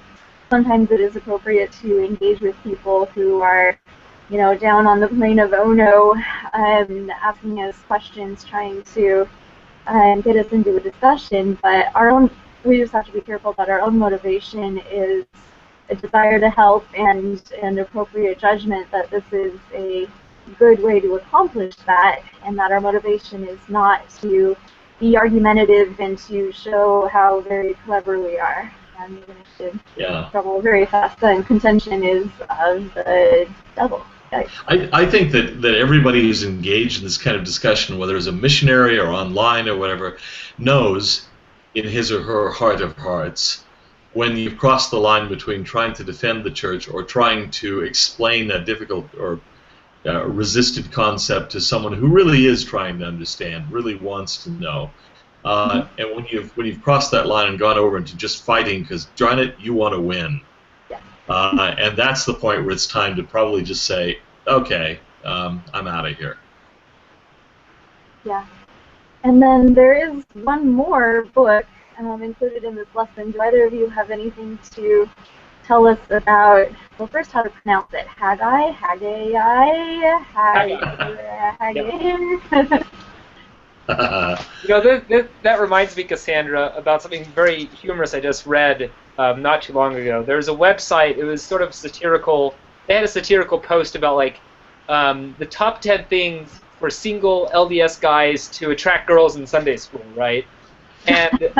sometimes it is appropriate to engage with people who are, down on the plain of Ono, asking us questions, trying to get us into a discussion. But we just have to be careful that our own motivation is a desire to help and an appropriate judgment that this is a good way to accomplish that, and that our motivation is not to be argumentative and to show how very clever we are. And even if the trouble very fast, then contention is of the devil. I think that everybody who's engaged in this kind of discussion, whether as a missionary or online or whatever, knows in his or her heart of hearts when you've crossed the line between trying to defend the church or trying to explain a difficult or resisted concept to someone who really is trying to understand, really wants to know. And when you've crossed that line and gone over into just fighting because, darn it, you want to win. And that's the point where it's time to probably just say, okay, I'm out of here. Yeah. And then there is one more book included in this lesson. Do either of you have anything to tell us about, well, first how to pronounce it? Haggai? That reminds me, Cassandra, about something very humorous I just read not too long ago. There's a website, it was sort of satirical, they had a satirical post about the top 10 things for single LDS guys to attract girls in Sunday school, right? And this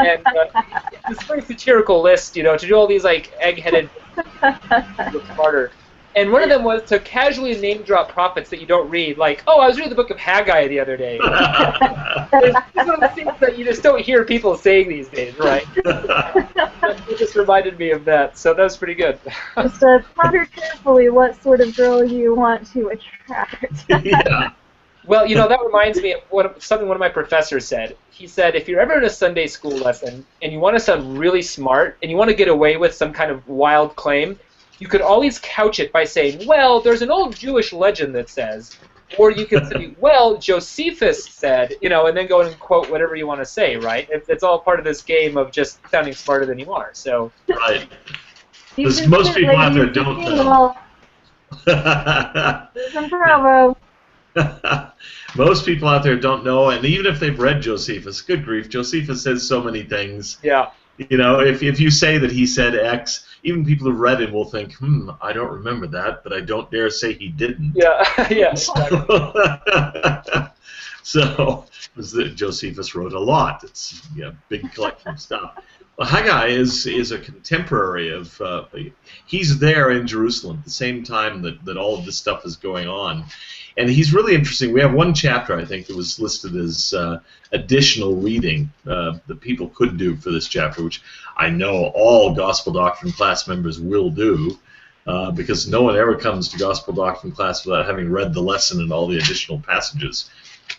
very satirical list, to do all these egg-headed look smarter. And one of them was to casually name-drop prophets that you don't read, I was reading the book of Haggai the other day. It's one of the things that you just don't hear people saying these days, right? It just reminded me of that, so that was pretty good. Just ponder carefully what sort of girl you want to attract. Yeah. Well, that reminds me of something one of my professors said. He said, if you're ever in a Sunday school lesson and you want to sound really smart and you want to get away with some kind of wild claim, you could always couch it by saying, well, there's an old Jewish legend that says, or you could say, well, Josephus said, and then go and quote whatever you want to say, right? It's all part of this game of just sounding smarter than you are. So. Right. Because most people out there don't know. Most people out there don't know, and even if they've read Josephus, good grief, Josephus says so many things. Yeah. If you say that he said X, even people who've read him will think, I don't remember that, but I don't dare say he didn't. Yeah, yeah. So, Josephus wrote a lot. It's big collection of stuff. Well, Haggai is a contemporary of, he's there in Jerusalem at the same time that all of this stuff is going on. And he's really interesting. We have one chapter, I think, that was listed as additional reading that people could do for this chapter, which I know all Gospel Doctrine class members will do, because no one ever comes to Gospel Doctrine class without having read the lesson and all the additional passages.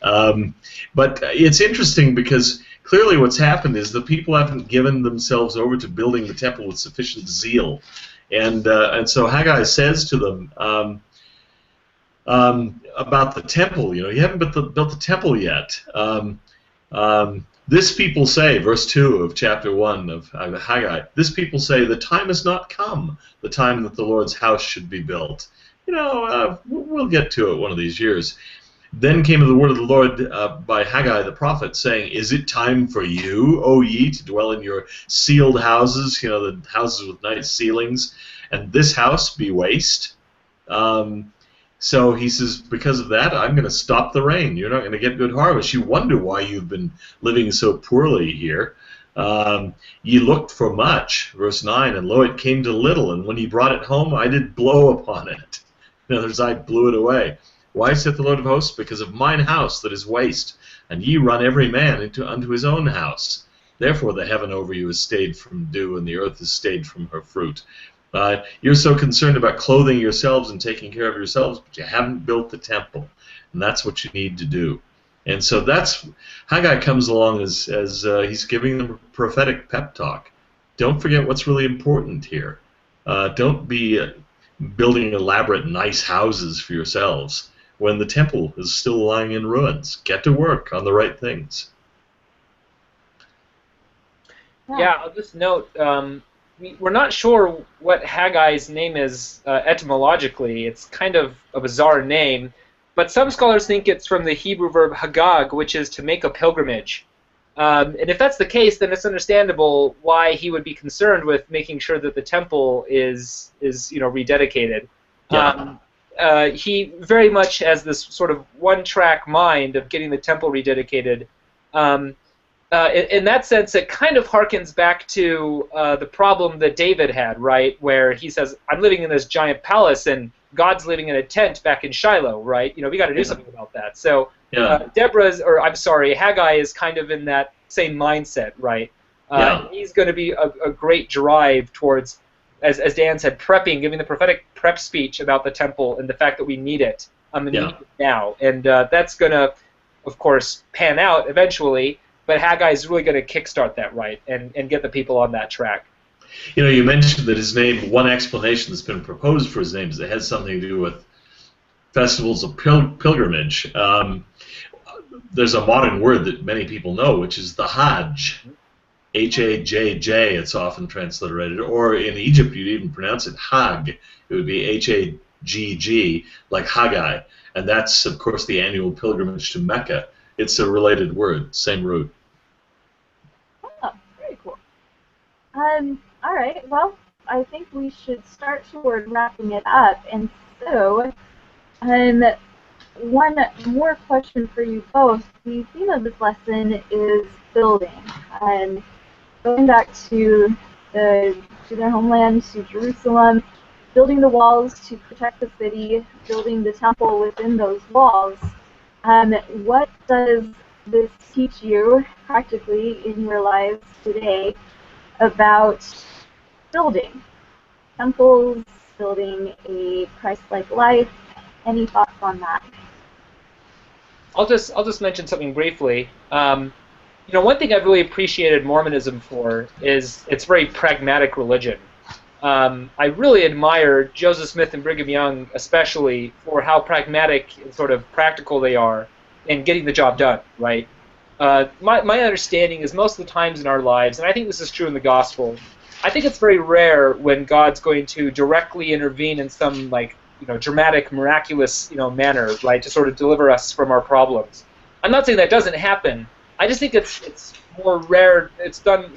But it's interesting because clearly what's happened is the people haven't given themselves over to building the temple with sufficient zeal. And so Haggai says to them about the temple, you haven't built the temple yet. This people say, verse 2 of chapter 1 of Haggai, this people say, the time has not come, the time that the Lord's house should be built. We'll get to it one of these years. Then came the word of the Lord by Haggai the prophet, saying, is it time for you, O ye, to dwell in your sealed houses, the houses with nice ceilings, and this house be waste? So he says, because of that, I'm going to stop the rain. You're not going to get good harvest. You wonder why you've been living so poorly here. Ye looked for much, verse 9, and lo, it came to little, and when he brought it home, I did blow upon it. In other words, I blew it away. Why, saith the Lord of hosts? Because of mine house that is waste, and ye run every man unto his own house. Therefore the heaven over you is stayed from dew, and the earth is stayed from her fruit. You're so concerned about clothing yourselves and taking care of yourselves, but you haven't built the temple, and that's what you need to do. And so that's Haggai comes along as he's giving them a prophetic pep talk. Don't forget what's really important here. Don't be building elaborate, nice houses for yourselves when the temple is still lying in ruins. Get to work on the right things. Yeah, I'll just note, we're not sure what Haggai's name is etymologically. It's kind of a bizarre name, but some scholars think it's from the Hebrew verb hagag, which is to make a pilgrimage. And if that's the case, then it's understandable why he would be concerned with making sure that the temple is rededicated. Yeah. He very much has this sort of one-track mind of getting the temple rededicated. In that sense, it kind of harkens back to the problem that David had, right, where he says, I'm living in this giant palace, and God's living in a tent back in Shiloh, right? We got to do something about that. So Haggai is kind of in that same mindset, right? He's going to be a great drive towards, as Dan said, prepping, giving the prophetic prep speech about the temple and the fact that we need it, and we need it now. And that's going to, of course, pan out eventually, but Haggai is really going to kickstart that, right, and get the people on that track. You mentioned that his name, one explanation that's been proposed for his name is it has something to do with festivals of pilgrimage. There's a modern word that many people know, which is the Hajj. H-A-J-J, it's often transliterated. Or in Egypt, you'd even pronounce it Hag. It would be H-A-G-G, like Haggai. And that's, of course, the annual pilgrimage to Mecca. It's a related word, same root. Oh, very cool. All right, well, I think we should start toward wrapping it up. And so, one more question for you both. The theme of this lesson is building. Going back to their homeland, to Jerusalem, building the walls to protect the city, building the temple within those walls. What does this teach you practically in your lives today about building temples, building a Christ-like life? Any thoughts on that? I'll just mention something briefly. One thing I've really appreciated Mormonism for is its very pragmatic religion. I really admire Joseph Smith and Brigham Young, especially, for how pragmatic and sort of practical they are in getting the job done, right? My understanding is most of the times in our lives, and I think this is true in the gospel, I think it's very rare when God's going to directly intervene in some dramatic, miraculous manner, right, to sort of deliver us from our problems. I'm not saying that doesn't happen. I just think it's more rare. It's done,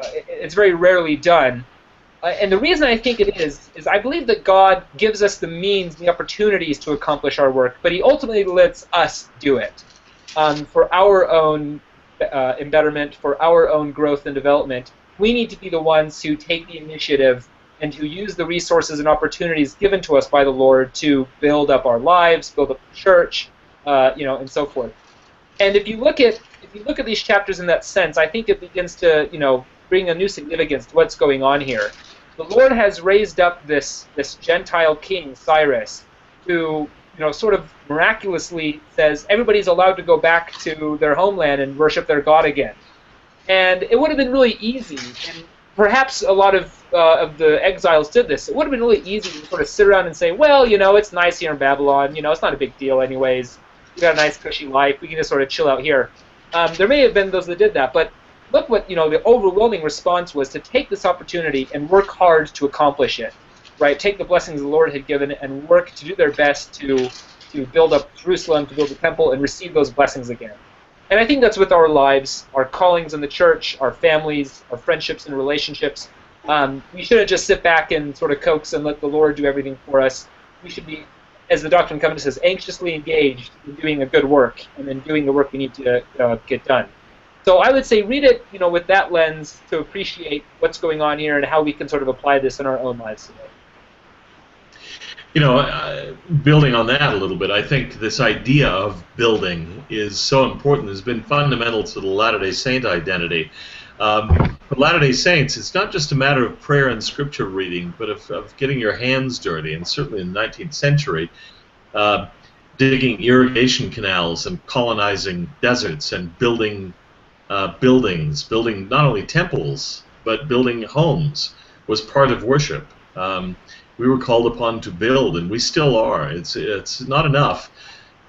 it's very rarely done. And the reason I think it is I believe that God gives us the means, the opportunities to accomplish our work, but He ultimately lets us do it for our own embetterment, for our own growth and development. We need to be the ones who take the initiative and who use the resources and opportunities given to us by the Lord to build up our lives, build up the church, and so forth. And if you look at these chapters in that sense, I think it begins to bring a new significance to what's going on here. The Lord has raised up this Gentile king, Cyrus, who sort of miraculously says everybody's allowed to go back to their homeland and worship their God again. And it would have been really easy, and perhaps a lot of the exiles did this. It would have been really easy to sort of sit around and say, well, it's nice here in Babylon. It's not a big deal anyways. We got a nice cushy life. We can just sort of chill out here. There may have been those that did that, but look what the overwhelming response was to take this opportunity and work hard to accomplish it. Right? Take the blessings the Lord had given and work to do their best to build up Jerusalem, to build the temple, and receive those blessings again. And I think that's with our lives, our callings in the church, our families, our friendships and relationships. We shouldn't just sit back and sort of coax and let the Lord do everything for us. We should be, as the Doctrine and Covenants says, anxiously engaged in doing a good work and in doing the work we need to get done. So I would say read it, with that lens to appreciate what's going on here and how we can sort of apply this in our own lives today. Building on that a little bit, I think this idea of building is so important. It's been fundamental to the Latter-day Saint identity. For Latter-day Saints, it's not just a matter of prayer and scripture reading, but of getting your hands dirty. And certainly in the 19th century, digging irrigation canals and colonizing deserts and building buildings, building not only temples, but building homes was part of worship. We were called upon to build, and we still are. It's not enough.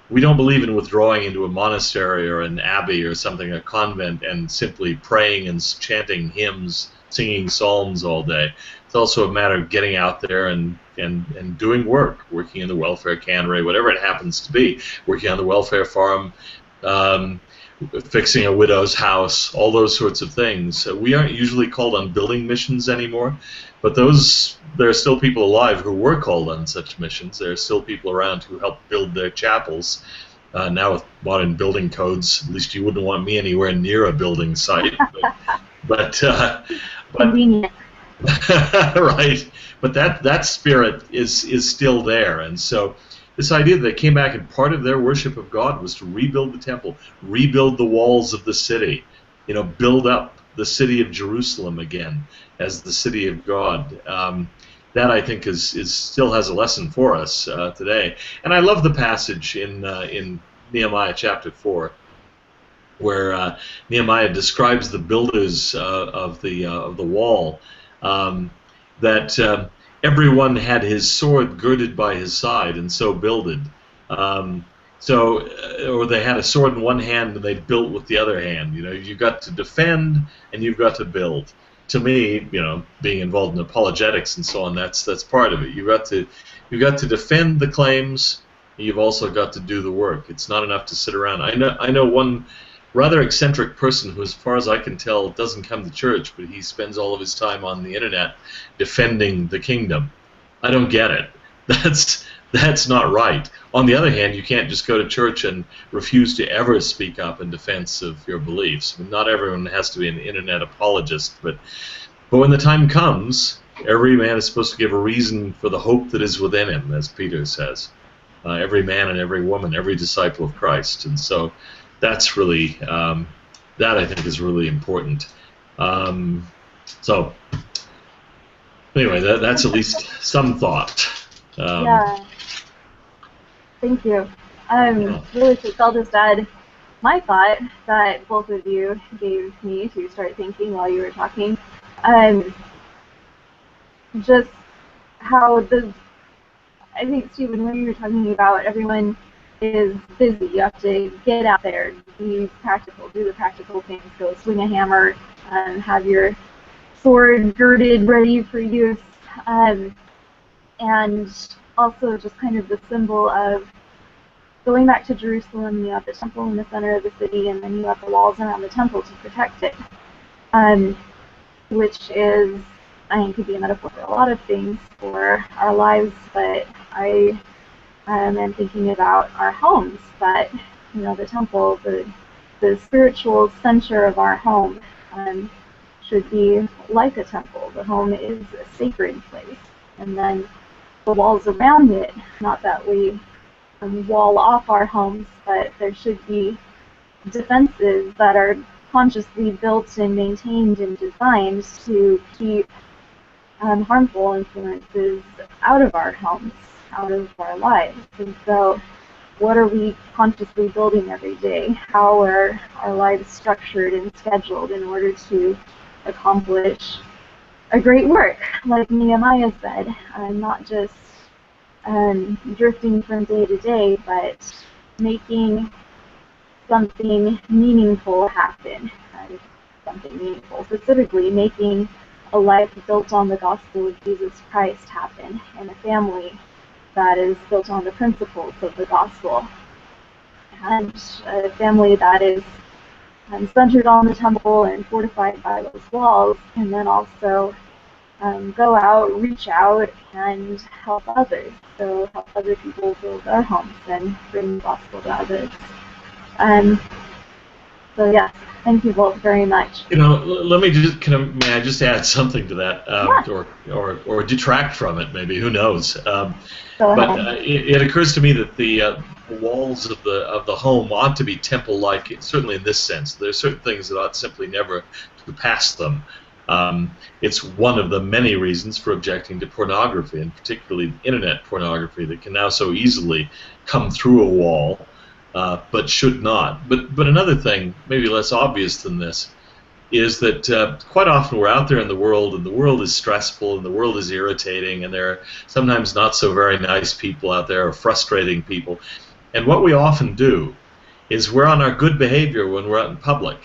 We don't believe in withdrawing into a monastery or an abbey or something, a convent, and simply praying and chanting hymns, singing psalms all day. It's also a matter of getting out there and doing work, working in the welfare cannery, whatever it happens to be, working on the welfare farm, fixing a widow's house, all those sorts of things. We aren't usually called on building missions anymore, but there are still people alive who were called on such missions. There are still people around who help build their chapels. Now with modern building codes, at least you wouldn't want me anywhere near a building site. But Convenient. right. But that spirit is still there, and so this idea that they came back and part of their worship of God was to rebuild the temple, rebuild the walls of the city, build up the city of Jerusalem again as the city of God. That I think is still has a lesson for us today. And I love the passage in Nehemiah chapter 4, where Nehemiah describes the builders of the wall, that everyone had his sword girded by his side, and so builded. Or they had a sword in one hand and they built with the other hand. You've got to defend and you've got to build. To me, being involved in apologetics and so on, that's part of it. You've got to defend the claims. And you've also got to do the work. It's not enough to sit around. I know one rather eccentric person who, as far as I can tell, doesn't come to church, but he spends all of his time on the internet defending the kingdom. I don't get it. That's not right. On the other hand, you can't just go to church and refuse to ever speak up in defense of your beliefs. Not everyone has to be an internet apologist, but when the time comes, every man is supposed to give a reason for the hope that is within him, as Peter says. Every man and every woman, every disciple of Christ. And so that's really, that I think is really important. So anyway, that's at least some thought. Yeah. Thank you. Really quick, I'll just add my thought that both of you gave me to start thinking while you were talking. Just how I think, Stephen, when you were talking about everyone is busy, you have to get out there, be practical, do the practical things, go swing a hammer, have your sword girded, ready for use, and also just kind of the symbol of going back to Jerusalem. You have the temple in the center of the city, and then you have the walls around the temple to protect it, which is, I think, could be a metaphor for a lot of things for our lives, but I am thinking about our homes, that, the temple, the spiritual center of our home should be like a temple. The home is a sacred place, and then the walls around it, not that we wall off our homes, but there should be defenses that are consciously built and maintained and designed to keep harmful influences out of our homes. out of our lives. And so what are we consciously building every day? How are our lives structured and scheduled in order to accomplish a great work, like Nehemiah said, not just drifting from day to day, but making something meaningful happen. Something meaningful, specifically making a life built on the gospel of Jesus Christ happen, and a family that is built on the principles of the gospel, and a family that is centered on the temple and fortified by those walls, and then also go out, reach out, and help others. So help other people build their homes and bring the gospel to others. So yes, thank you both very much. Let me just may I just add something to that, Yeah. or detract from it, maybe, who knows? But It occurs to me that the walls of the home ought to be temple-like, certainly in this sense. There are certain things that ought simply never to pass them. It's one of the many reasons for objecting to pornography, and particularly internet pornography, that can now so easily come through a wall, but should not. But another thing, maybe less obvious than this, is that quite often we're out there in the world, and the world is stressful, and the world is irritating, and there are sometimes not so very nice people out there, or frustrating people. And what we often do is we're on our good behavior when we're out in public.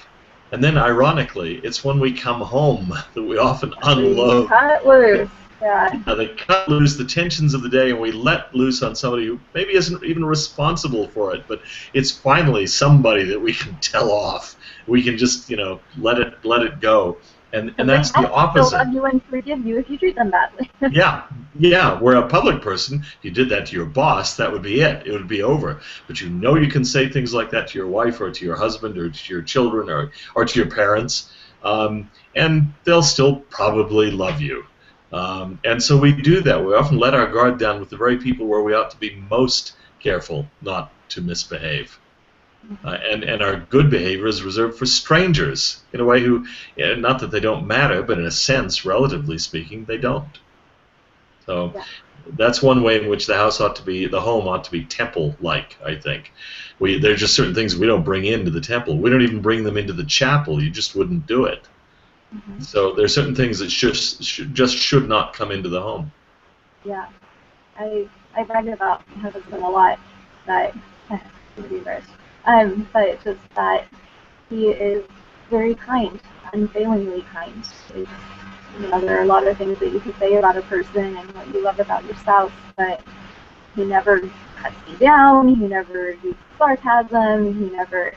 And then, ironically, it's when we come home that we often unload. Cut loose. Yeah. They cut loose the tensions of the day, and we let loose on somebody who maybe isn't even responsible for it, but it's finally somebody that we can tell off. We can just, let it go, and that's the opposite. They'll love you and forgive you if you treat them badly. Yeah. Where a public person, if you did that to your boss, that would be it. It would be over. But you can say things like that to your wife, or to your husband, or to your children, or to your parents, and they'll still probably love you. And so we do that. We often let our guard down with the very people where we ought to be most careful not to misbehave. And our good behavior is reserved for strangers, in a way who, not that they don't matter, but in a sense, relatively speaking, they don't. So that's one way in which the home ought to be temple-like, I think. There are just certain things we don't bring into the temple. We don't even bring them into the chapel. You just wouldn't do it. Mm-hmm. So there are certain things that should not come into the home. Yeah. I brag about my husband a lot, that but just that he is very kind, unfailingly kind. There are a lot of things that you could say about a person and what you love about your spouse, but he never cuts you down, he never uses sarcasm, he never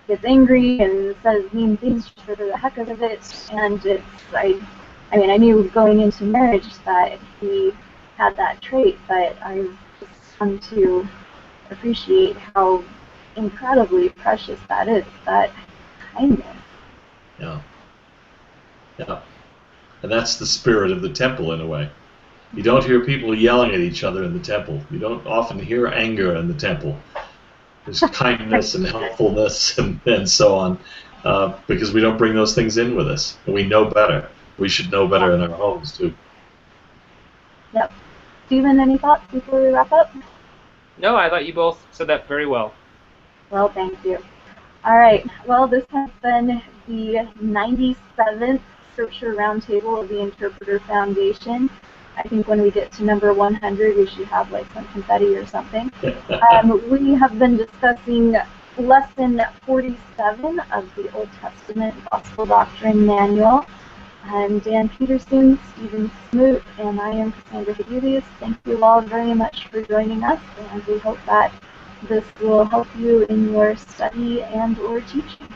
gets angry and says mean things just for the heck of it. And I knew going into marriage that he had that trait, but I've just come to appreciate how incredibly precious that is, that kindness. Yeah. And that's the spirit of the temple, in a way. You don't hear people yelling at each other in the temple. You don't often hear anger in the temple. There's kindness and helpfulness and so on, because we don't bring those things in with us. And we know better. We should know better in our homes, too. Yep. Stephen, any thoughts before we wrap up? No, I thought you both said that very well. Well, thank you. All right. Well, this has been the 97th Scripture Roundtable of the Interpreter Foundation. I think when we get to number 100, we should have like some confetti or something. We have been discussing lesson 47 of the Old Testament Gospel Doctrine Manual. I'm Dan Peterson, Stephen Smoot, and I am Cassandra Hedelius. Thank you all very much for joining us, and we hope that this will help you in your study and or teaching.